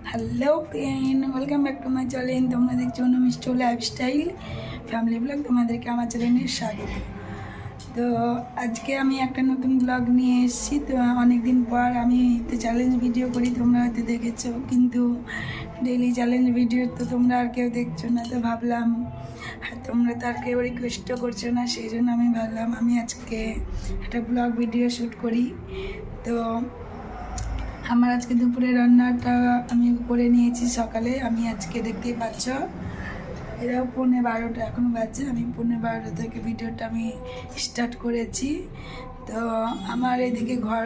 Hello friend welcome back to my channel तुम्हारा देखो Mishti lifestyle family blog तुम्हादेरके आमार चैनेले स्वागत। तो आज के आमी एक नतून ब्लग निये एसेछि। तो अनेक दिन पर आमी तो चैलेंज भिडियो करी तोमरा होयतो देखेछो, किन्तु डेली चैलेंज भिडियो तो तोमरा आर केउ देखछो ना। तो भाबलाम तोमरा तो आर केउ रिक्वेस्ट करछो ना, सेइजोन्नो आमी भाबलाम आमी आजके एकटा ब्लग भिडियो शुट करी। तो আমার আজকে দুপুরে রান্নাটা আমি করে নিয়েছি সকালে। আমি আজকে দেখতেই পাচ্ছ এরাও 11:15 এখন বাজে। আমি 11:15 থেকে ভিডিওটা আমি স্টার্ট করেছি। তো আমার এদিকে ঘর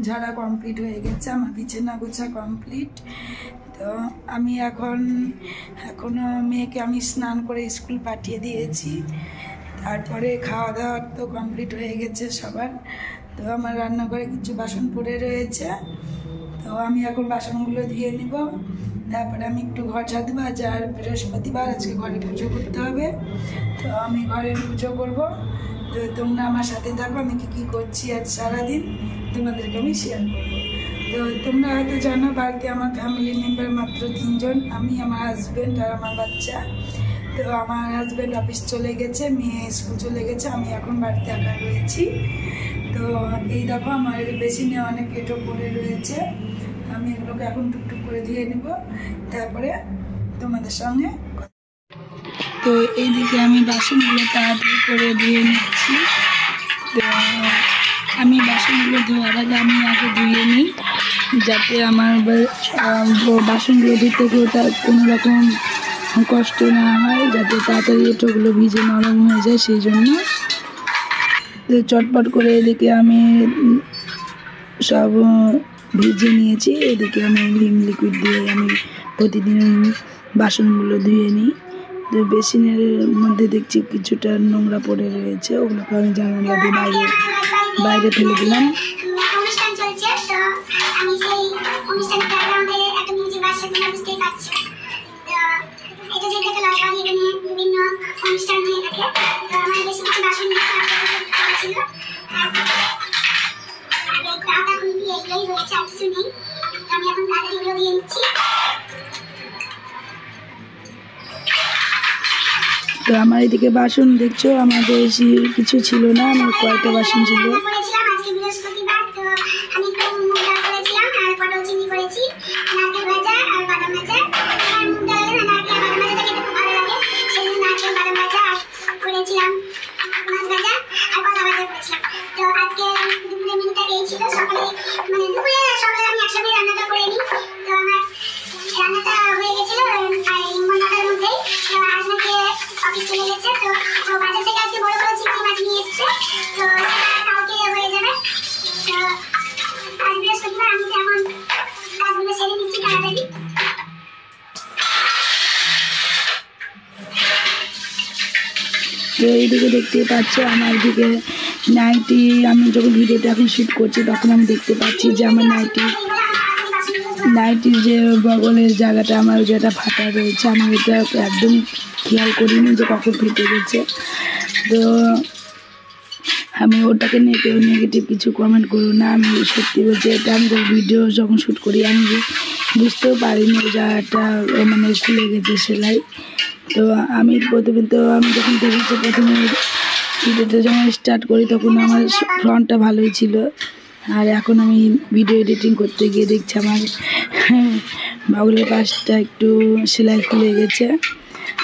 ঝাড়া কমপ্লিট হয়ে গেছে, আমার বিছানা গোছা কমপ্লিট। তো আমি এখনো মেয়েকে আমি স্নান করে স্কুল পাঠিয়ে দিয়েছি। তারপরে খাওয়া দাওয়া তো কমপ্লিট হয়ে গেছে সবার। তো আমার রান্নাঘরে কিছু বাসন পড়ে রয়েছে, তো আমি এখন বাসনগুলো ধুয়ে নিব। তারপরে আমি একটু ঘর ঝাড় দেবো। আজ আর বৃহস্পতিবার, আজকে ঘরে পুজো করতে হবে। তো আমি ঘরের পুজো করব। তো তোমরা আমার সাথে থাকো, আমি কী করছি আজ সারাদিন তোমাদেরকে আমি শেয়ার করব। তো তোমরা হয়তো জানো বাড়িতে আমার ফ্যামিলি মেম্বার মাত্র 3 জন, আমি, আমার হাজব্যান্ড আর আমার বাচ্চা। তো আমার হাজব্যান্ড অফিস চলে গেছে, মেয়ে স্কুল চলে গেছে, আমি এখন বাড়িতে একা রয়েছি। তো এই দেখো আমার বেসিনে অনেক কেটো পড়ে রয়েছে, আমি এগুলোকে এখন টুকটুক করে ধুয়ে নেব, তারপরে তোমাদের সঙ্গে। তো এইদিকে আমি বাসনগুলো তাড়াতাড়ি করে ধুয়ে নিচ্ছি। তো আমি বাসনগুলো ধোয়ার আগে আমি আগে ধুয়ে নিই, যাতে আমার বাসনগুলো ধুতে কোনো রকম কষ্ট না হয়, যাতে তাড়াতাড়ি এঁটোগুলো ভিজে নরম হয়ে যায়, সেই জন্য। তো চটপট করে এদিকে আমি সব ভিজিয়ে নিয়েছি। এদিকে আমি ভিম লিকুইড দিয়ে আমি প্রতিদিন বাসনগুলো ধুয়ে নিই। তো বেসিনের মধ্যে দেখছি কিছুটা নোংরা পড়ে রয়েছে, ওগুলোকে আমি জানালা দিয়ে বাইরে ফেলে দিলাম। তো আমার এদিকে বাসন দেখছো, আমার বেশি কিছু ছিল না, আমার কয়েকটা বাসন ছিল। তো এইদিকে দেখতে পাচ্ছি আমার দিকে নাইটি, আমি যখন ভিডিওটা এখন শ্যুট করছি তখন আমি দেখতে পাচ্ছি যে আমার নাইটির যে বগলের জায়গাটা আমার যেটা ফাটা রয়েছে, আমি এটা একদম খেয়াল করিনি যে কখন ফেটে গেছে। তো আমি ওটাকে নিয়ে কেউ নেগেটিভ কিছু কমেন্ট করো না, আমি সত্যি বলছি এটা আমি ভিডিও যখন শ্যুট করি আমি বুঝতেও পারিনি জায়গাটা মানে খুলে গেছে সেলাই। তো আমি প্রথমে যখন দেখেছি প্রথমে ভিডিওটা যখন স্টার্ট করি তখন আমার ফ্রন্টটা ভালোই ছিল, আর এখন আমি ভিডিও এডিটিং করতে গিয়ে দেখছি আমার বাগলের পাশটা একটু সেলাই খুলে গেছে।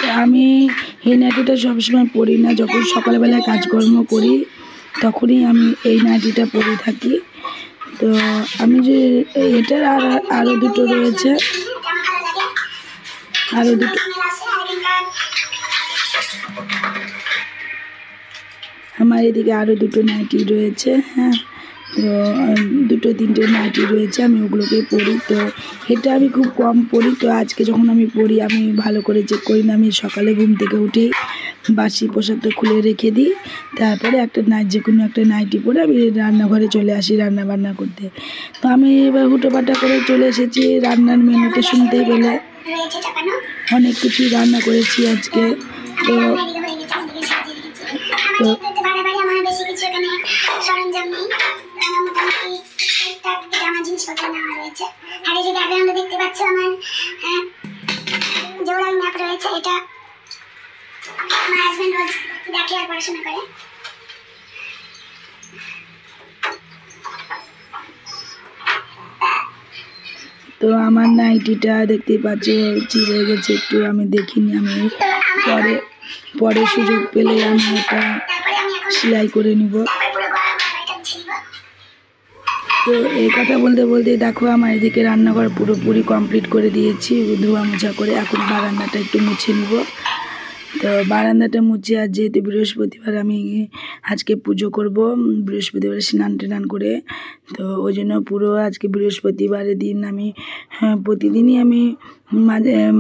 তো আমি এই নাইটিটা সবসময় পরি না, যখন সকালবেলায় কাজকর্ম করি তখনই আমি এই নাইটিটা পরে থাকি। তো আমি যে এটার আরও দুটো রয়েছে, আমার এদিকে আরও দুটো নাইটি রয়েছে। হ্যাঁ, তো 2-3টে নাইটি রয়েছে, আমি ওগুলোকে পরি। তো এটা আমি খুব কম পরি, তো আজকে যখন আমি পরি আমি ভালো করে চেক করি না, আমি সকালে ঘুম থেকে উঠেই বাসি পোশাকটা খুলে রেখে দিই, তারপরে যে কোনো একটা নাইটি পরে আমি রান্নাঘরে চলে আসি রান্না বান্না করতে। তো আমি এবার হুটোপাটা করে চলে এসেছি। রান্নার মেনুতে শুনতেই পেলে অনেক কিছুই রান্না করেছি আজকে। তো তো টুকটাক এটা আমার জিনিসপত্র নেওয়া রয়েছে। আর এই যে ব্যাকগ্রাউন্ডে দেখতে পাচ্ছ আমার জোড়াই ম্যাপ রয়েছে। এটা আমার হাজবেন্ড রোজ দেখে আর পড়াশোনা করে। তো আমার নাইটিটা দেখতেই পাচ্ছ চিড়ে গেছে একটু, আমি দেখিনি, আমি পরে পরে সুযোগ পেলে আমি এটা সেলাই করে নিব। তো এই কথা বলতে বলতে দেখো আমার এদিকে রান্নাঘর পুরোপুরি কমপ্লিট করে দিয়েছি ধোয়া মোছা করে। এখন বারান্দাটা একটু মুছে নিব। তো বারান্দাটা মুছে, আর যেহেতু বৃহস্পতিবার আমি আজকে পুজো করব, বৃহস্পতিবারে স্নান টান করে, তো ওই জন্য পুরো আজকে বৃহস্পতিবারের দিন আমি প্রতিদিনই আমি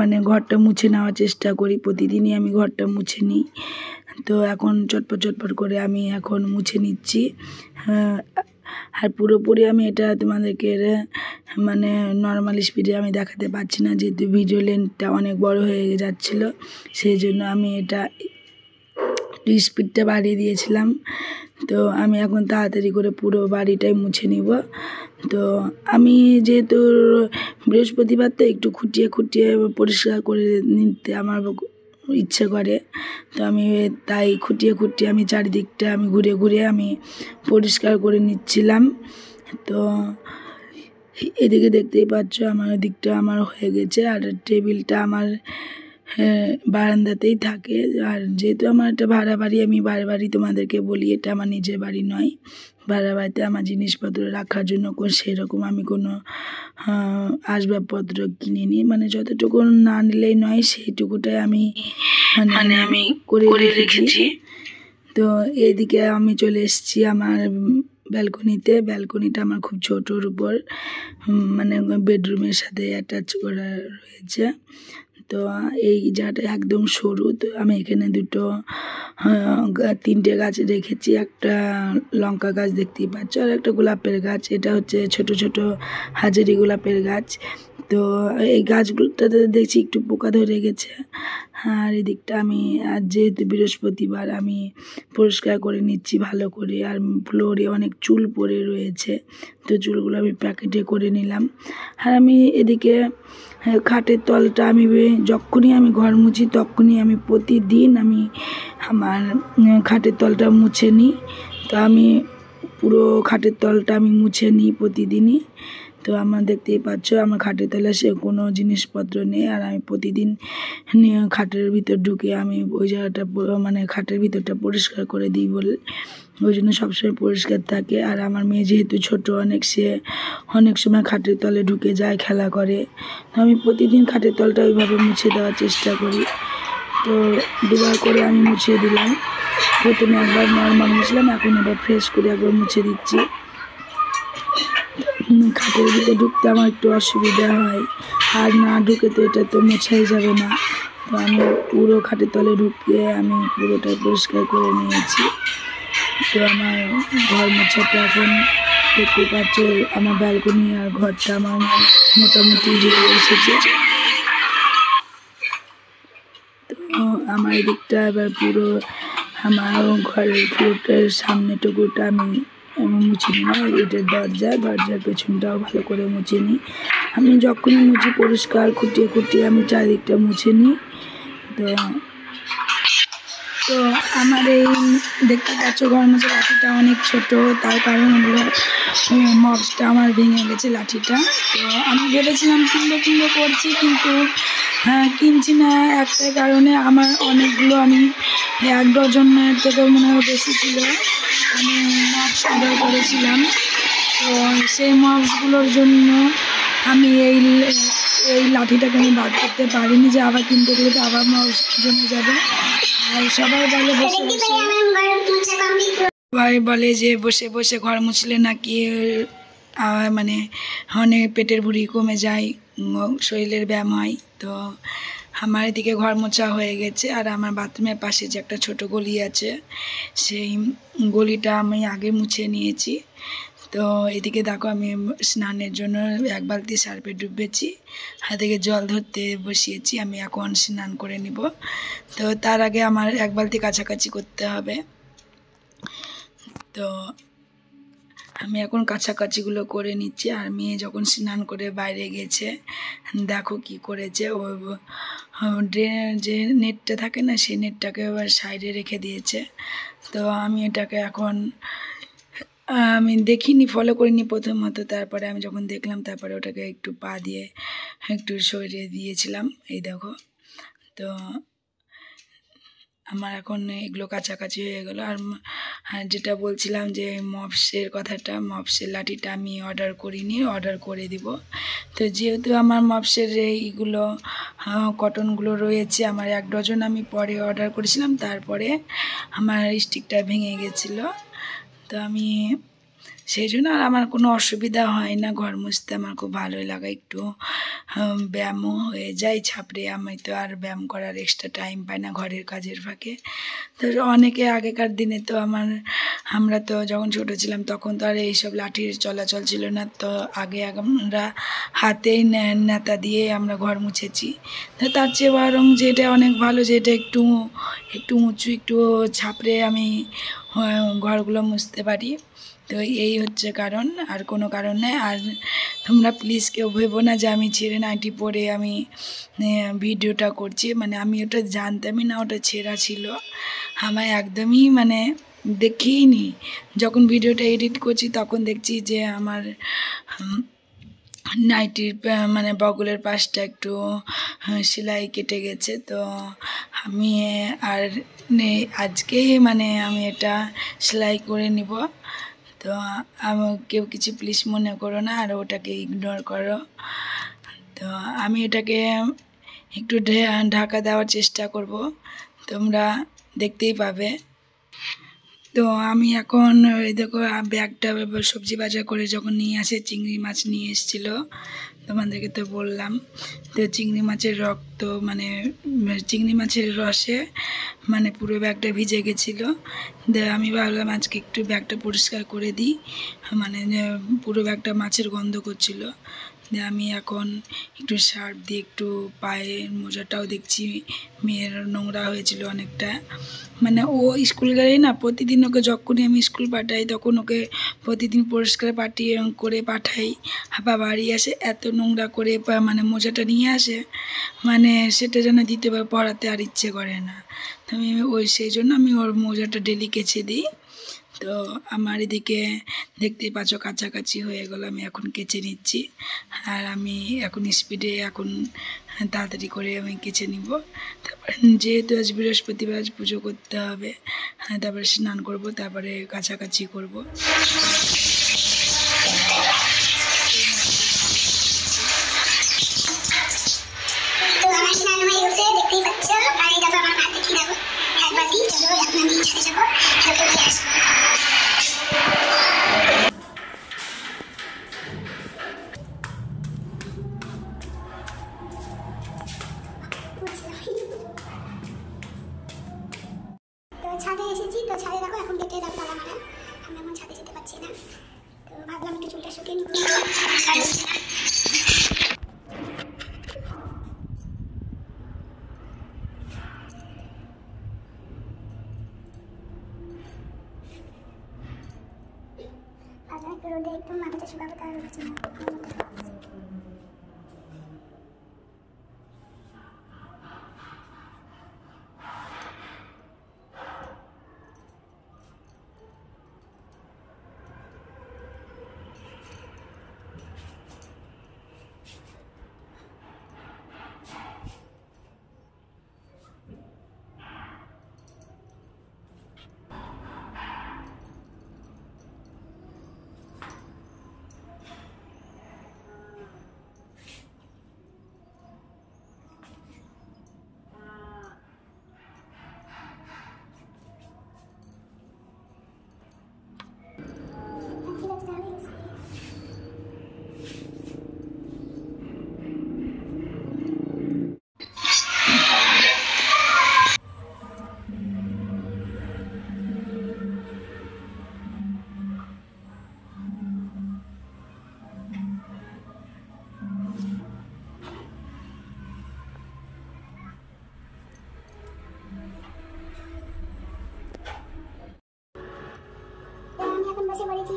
মানে ঘরটা মুছে নেওয়ার চেষ্টা করি, প্রতিদিনই আমি ঘরটা মুছে নিই। তো এখন চটপট করে আমি এখন মুছে নিচ্ছি। আর পুরোপুরি আমি এটা তোমাদেরকে মানে নর্মাল স্পিডে আমি দেখাতে পারছি না, যেহেতু ভিডিও লেন্থটা অনেক বড় হয়ে যাচ্ছিলো, সেই জন্য আমি এটা স্পিডটা বাড়িয়ে দিয়েছিলাম। তো আমি এখন তাড়াতাড়ি করে পুরো বাড়িটাই মুছে নিব। তো আমি যেহেতু বৃহস্পতিবার তো একটু খুঁটিয়ে পরিষ্কার করে নিতে আমার ইচ্ছে করে, তো আমি তাই খুঁটিয়ে আমি চারিদিকটা আমি ঘুরে আমি পরিষ্কার করে নিচ্ছিলাম। তো এদিকে দেখতেই পাচ্ছ আমার দিকটা আমার হয়ে গেছে। আর টেবিলটা আমার বারান্দাতেই থাকে। আর যেহেতু আমার একটা ভাড়া বাড়ি, আমি বারবারই তোমাদেরকে বলি এটা আমার নিজের বাড়ি নয়। ভাড়া বাড়িতে আমার জিনিসপত্র রাখার জন্য সেরকম আমি কোনো আসবাবপত্র কিনিনি, মানে যতটুকু না নিলেই নয় সেইটুকুটাই আমি মানে আমি করে রেখেছি। তো এইদিকে আমি চলে এসেছি আমার ব্যালকনিটা আমার খুব ছোটোর উপর, মানে বেডরুমের সাথে অ্যাটাচ করা রয়েছে। তো এই জায়গাটা একদম সরু। তো আমি এখানে তিনটে গাছ রেখেছি, একটা লঙ্কা গাছ দেখতেই পাচ্ছ, আর একটা গোলাপের গাছ। এটা হচ্ছে ছোট হাজারি গোলাপের গাছ। তো এই গাছগুলোটাতে দেখছি একটু পোকা ধরে গেছে। আর এদিকটা আমি আজ যেহেতু বৃহস্পতিবার আমি পরিষ্কার করে নিচ্ছি ভালো করে। আর ফ্লোরে অনেক চুল পড়ে রয়েছে, তো চুলগুলো আমি প্যাকেটে করে নিলাম। আর আমি এদিকে খাটের তলটা আমি যখনই আমি ঘর মুছি তখনই আমি প্রতিদিন আমি আমার খাটের তলটা মুছে নিই। তো আমি পুরো খাটের তলটা আমি মুছে নিই প্রতিদিনই। তো আমার দেখতেই পাচ্ছ আমার খাটের তলে সে কোনো জিনিসপত্র নেই। আর আমি প্রতিদিন খাটের ভিতর ঢুকে আমি ওই জায়গাটা মানে খাটের ভিতরটা পরিষ্কার করে দিই বলে, ওই জন্য সবসময় পরিষ্কার থাকে। আর আমার মেয়ে যেহেতু ছোট সে অনেক সময় খাটের তলে ঢুকে যায়, খেলা করে। তো আমি প্রতিদিন খাটের তলটা ওইভাবে মুছে দেওয়ার চেষ্টা করি। তো দুবার করে আমি মুছে দিলাম। প্রথমে একবার নর্মাল মুছলাম, এখন এবার ফ্রেশ করে একবার মুছে দিচ্ছি। খাটের ভিতরে ঢুকতে আমার একটু অসুবিধা হয়, আর না ঢুকে তো এটা তো মোছাই যাবে না। তো আমি পুরো খাটের তলে ঢুকে আমি পুরোটা পরিষ্কার করে নিয়েছি। তো আমার ঘর মোছাটা এখন দেখতে পাচ্ছ আমার ব্যালকনি আর ঘরটা আমার মোটামুটি হয়ে এসেছে। তো আমার এদিকটা এবার পুরো আমার ঘরের ফ্লোরটার সামনেটুকুটা আমি মুছে নিলাম। এটার দরজার পেছনটাও ভালো করে মুছে নিই। আমি যখনই মুছি পরিষ্কার খুঁটিয়ে আমি চারিদিকটা মুছে নিই। তো আমার এই দেখতে পাচ্ছ ঘর মোছা লাঠিটা অনেক ছোট, তার কারণ হলো মপসটা আমার ভেঙে গেছে লাঠিটা। তো আমি ভেবেছিলাম কিনবো করছি, কিন্তু কিনছি না একটা কারণে আমার অনেকগুলো আমি 1 ডজনের থেকেও মনে হয় বেশি ছিল আমি মপস অর্ডার করেছিলাম। তো সেই মপসগুলোর জন্য আমি এই লাঠিটাকে আমি বাদ করতে পারিনি, যে আবার কিনতে গেলে তো আবার মপস জমে যাবে। আর সবাই বলে যে বসে ঘর মুছলে নাকি মানে অনেক পেটের ভুঁড়ি কমে যায়, শরীরের ব্যায়াম হয়। তো আমার এদিকে ঘর মোছা হয়ে গেছে। আর আমার বাথরুমের পাশে যে একটা ছোট গলি আছে, সেই গলিটা আমি আগে মুছে নিয়েছি। তো এদিকে দেখো আমি স্নানের জন্য 1 বালতি সার্ফে ডুবেছি, হাত থেকে জল ধরতে বসিয়েছি। আমি এখন স্নান করে নিব। তো তার আগে আমার 1 বালতি কাছাকাছি করতে হবে। তো আমি এখন কাছাকাছিগুলো করে নিচ্ছি। আর মেয়ে যখন স্নান করে বাইরে গেছে, দেখো কি করেছে, ও ড্রেনের যে নেটটা থাকে না, সেই নেটটাকে এবার সাইডে রেখে দিয়েছে। তো আমি এটাকে এখন আমি দেখিনি, ফলো করিনি প্রথমত, তারপরে আমি যখন দেখলাম তারপরে ওটাকে একটু পা দিয়ে একটু সরিয়ে দিয়েছিলাম। এই দেখো, তো আমার এখন এগুলো কাছাকাছি হয়ে গেলো। আর যেটা বলছিলাম যে মপসের কথাটা, মপসের লাঠিটা আমি অর্ডার করিনি, অর্ডার করে দিব। তো যেহেতু আমার মপসের এইগুলো কটনগুলো রয়েছে, আমার 1 ডজন আমি পরে অর্ডার করেছিলাম, তারপরে আমার স্টিকটা ভেঙে গেছিলো। তো আমি সেই জন্য আর আমার কোনো অসুবিধা হয় না, ঘর মুছতে আমার খুব ভালোই লাগে, একটু ব্যায়ামও হয়ে যায় ছাপড়ে। আমি তো আর ব্যায়াম করার এক্সট্রা টাইম পাই না ঘরের কাজের ফাঁকে। তো অনেকে আগেকার দিনে তো আমরা তো যখন ছোটো ছিলাম তখন তো আর এইসব লাঠির চলাচল ছিল না। তো আগে আমরা হাতেই নেতা দিয়ে আমরা ঘর মুছেছি। তো তার চেয়ে বরং যেটা অনেক ভালো, যেটা একটু উঁচু, একটু ছাপড়ে আমি ঘরগুলো মুছতে পারি। তো এই হচ্ছে কারণ, আর কোনো কারণ নেই। আর তোমরা প্লিজ কেউ ভেবো না যে আমি ছেঁড়া নাইটি পরে আমি ভিডিওটা করছি, মানে আমি ওটা জানতামই না ওটা ছেঁড়া ছিল। আমার একদমই মানে দেখিনি, যখন ভিডিওটা এডিট করছি তখন দেখছি যে আমার নাইটির মানে বগলের পাশটা একটু সেলাই কেটে গেছে। তো আমি আর আজকেই মানে আমি এটা সেলাই করে নিব। তো কেউ কিছু প্লিজ মনে করো না, আর ওটাকে ইগনোর করো। তো আমি এটাকে একটু ঢাকা দেওয়ার চেষ্টা করব, তোমরা দেখতেই পাবে। তো আমি এখন এই দেখো ব্যাগটা সবজি বাজার করে যখন নিয়ে আসে, চিংড়ি মাছ নিয়ে এসেছিলো, তোমাদেরকে তো বললাম। তো চিংড়ি মাছের রক্ত মানে চিংড়ি মাছের রসে মানে পুরো ব্যাগটা ভিজে গেছিলো। আমি ভাবলাম আজকে একটু ব্যাগটা পরিষ্কার করে দিই, মানে পুরো ব্যাগটা মাছের গন্ধ করছিল। আমি এখন একটু সার্ফ দিয়ে একটু পায়ের মোজাটাও দেখছি মেয়ের নোংরা হয়েছিল অনেকটা। মানে ও স্কুল গেলেই না, প্রতিদিন ওকে যখনই আমি স্কুল পাঠাই তখন ওকে প্রতিদিন পরিষ্কার করে পাঠাই। আবার বাড়ি আসে এত নোংরা করে মানে মোজাটা নিয়ে আসে, মানে সেটা যেন দিতে পড়াতে আর ইচ্ছে করে না। তো আমি সেই জন্য আমি ওর মোজাটা ডেলি কেচে দিই। তো আমার এদিকে দেখতেই পাচ্ছ কাছাকাছি হয়ে গেল, আমি এখন কেচে নিচ্ছি। আর আমি এখন স্পিডে এখন তাড়াতাড়ি করে আমি কেচে নিব। তারপরে যেহেতু আজ বৃহস্পতিবার, আজ পুজো করতে হবে, তারপরে স্নান করব, তারপরে কাছাকাছি করব। তো আমার স্নান হয়ে গেছে, দেখতেই পাচ্ছ। আর এই দেখো আমার হাতে কি দেখো, এক বাটি। চলো এখন আমি ছাদে যাবো, হালকা দিয়ে আসবো। তো ছাদে এসেছি, তো ছাদে দেখো এখন গেটে দেখো তালা মারা, আমি এখন ছাদে যেতে পারছি না। তো ভাবলাম একটু চুলটা শুকিয়ে নিব। একটু রোদে একটু মাথাটা শুকাবো, তার হচ্ছে না।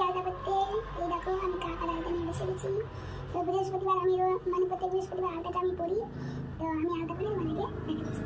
আলাদা করতে। এই দেখো আমি কাকার আলাদা নিয়ে বসে গেছি। তো বৃহস্পতিবার আমি মানে প্রত্যেক বৃহস্পতিবার আলাদাটা আমি পড়ি। তো আমি আলাদা করে তোমাদেরকে দেখাচ্ছি।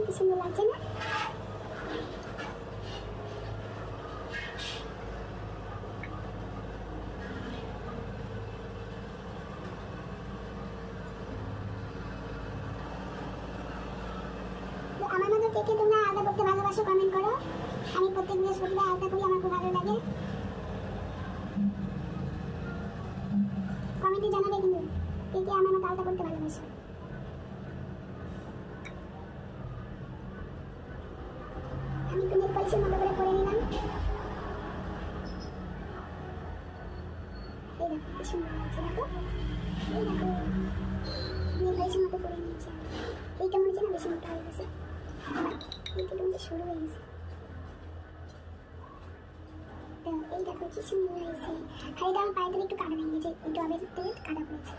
কি সুন্দর লাগছে না? আমার মতো কে কে তোমরা আলাদা করতে ভালোবাসো কমেন্ট করো। আমি প্রত্যেক বৃহস্পতিবার আলাদা করি, আমার খুব ভালো লাগে। কমেন্টে জানাবে কিন্তু কে কে আমার মতো আলাদা করতে ভালোবাসো। আমি একটু নেল পলিশের মতো করে পরে নিলাম। এই দেখো কি সুন্দর লাগছে, দেখো এই দেখো নেল পলিশের মতো করে নিয়েছি। এইটা মনে হচ্ছে না বেশি মোটা হয়ে গেছে, এইটা মধ্যে সরু হয়ে গেছে। তো এই দেখো কি সুন্দর হয়েছে। আর এটা আমার পায়ে থেকে একটু কাদা ভেঙে গেছে, একটু আবের থেকে কাদা পড়েছে।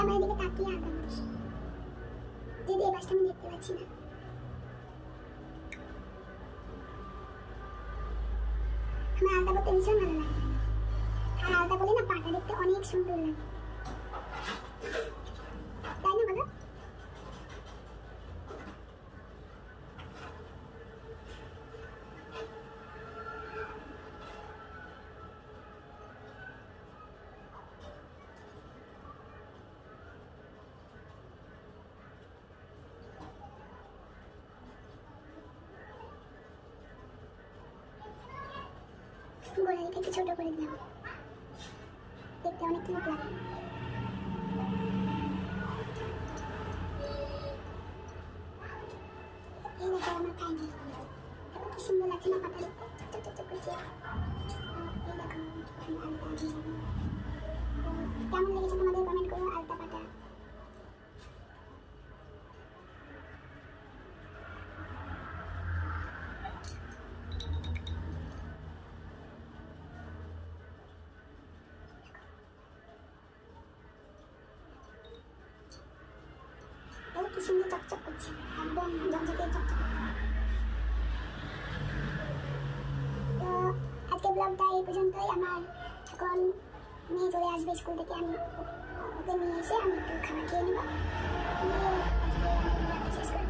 আমার দিকে তাকিয়ে আলাদা করছি, যদি এই বাসটা আমি দেখতে পাচ্ছি না। আমার আলাদা করতে ভীষণ ভালো লাগে, আর আলাদা করলে না পাটা দেখতে অনেক সুন্দর লাগে, তাই না বলো? গোড়ালিটা একটু ছোট করে দিলাম, দেখতে অনেক কিউট লাগে। এই দেখো আমার পায়ে দেখো কি সুন্দর লাগছে না পাটা দেখতে, চকচক করছে। এই দেখো কেমন লেগেছে তোমাদের কমেন্ট করো। আলতা পাটা কি সুন্দর চকচক করছে, একদম ঝকঝকে চকচক। তো আজকের ব্লগটা এই পর্যন্তই। আমার এখন মেয়ে চলে আসবে স্কুল থেকে, আমি ওকে নিয়ে এসে আমি একটু খাবার খেয়ে নেবো, শেষ করে